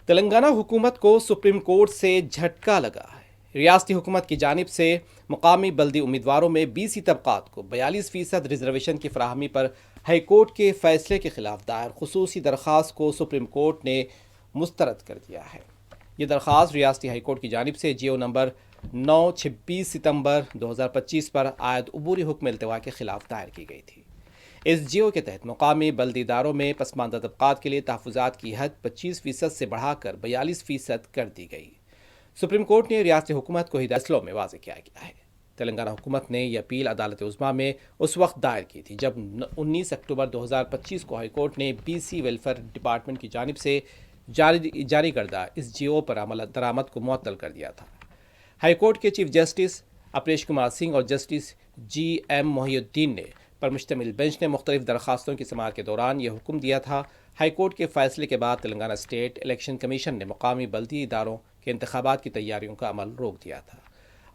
تلنگانہ حکومت کو supreme court سے جھٹکا لگا ہے۔ ریاستی حکومت کی جانب سے مقامی بلدی امیدواروں میں BC طبقات کو 42% ریزرویشن کی فراہمی پر ہائی کورٹ کے فیصلے کے خلاف دائر خصوصی درخواست کو سپریم کورٹ نے مسترد کر دیا ہے۔ یہ درخواست ریاستی ہائی کورٹ کی جانب سے GO نمبر 9/26 ستمبر 2025 پر عائد عبوری حکم التوا کے خلاف دائر کی گئی تھی۔ اس GO کے تحت مقامی بلدی اداروں میں پسماندہ طبقات کے لیے تحفظات کی حد 25% سے بڑھا کر 42% کر دی گئی۔ سپریم کورٹ نے ریاستی حکومت کو فیصلوں میں واضح کیا گیا ہے۔ تلنگانہ حکومت نے یہ اپیل عدالت عظمیٰ میں اس وقت دائر کی تھی جب 19 اکتوبر 2025 کو ہائی کورٹ نے BC ویلفیئر ڈپارٹمنٹ کی جانب سے جاری کردہ اس GO پر عمل درآمد کو معطل کر دیا تھا۔ ہائی کورٹ کے چیف جسٹس اپریش کمار سنگھ اور جسٹس GM محی الدین نے پر مشتمل بینچ نے مختلف درخواستوں کی سماعت کے دوران یہ حکم دیا تھا۔ ہائی کورٹ کے فیصلے کے بعد تلنگانہ اسٹیٹ الیکشن کمیشن نے مقامی بلدی اداروں کے انتخابات کی تیاریوں کا عمل روک دیا تھا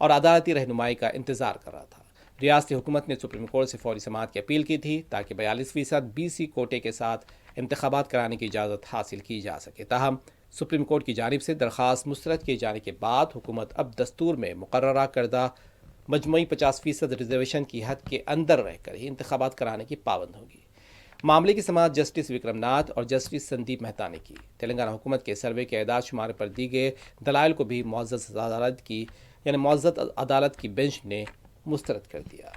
اور عدالتی رہنمائی کا انتظار کر رہا تھا۔ ریاستی حکومت نے سپریم کورٹ سے فوری سماعت کی اپیل کی تھی تاکہ 42% BC کوٹے کے ساتھ انتخابات کرانے کی اجازت حاصل کی جا سکے۔ تاہم سپریم کورٹ کی جانب سے درخواست مسترد کیے جانے کے بعد حکومت اب دستور میں مقررہ کردہ مجموعی 50% ریزرویشن کی حد کے اندر رہ کر ہی انتخابات کرانے کی پابند ہوگی۔ معاملے کی سماعت جسٹس وکرم ناتھ اور جسٹس سندیپ مہتا نے کی۔ تلنگانہ حکومت کے سروے کے اعداد شمار پر دی گئے دلائل کو بھی معزز عدالت کی بینچ نے مسترد کر دیا۔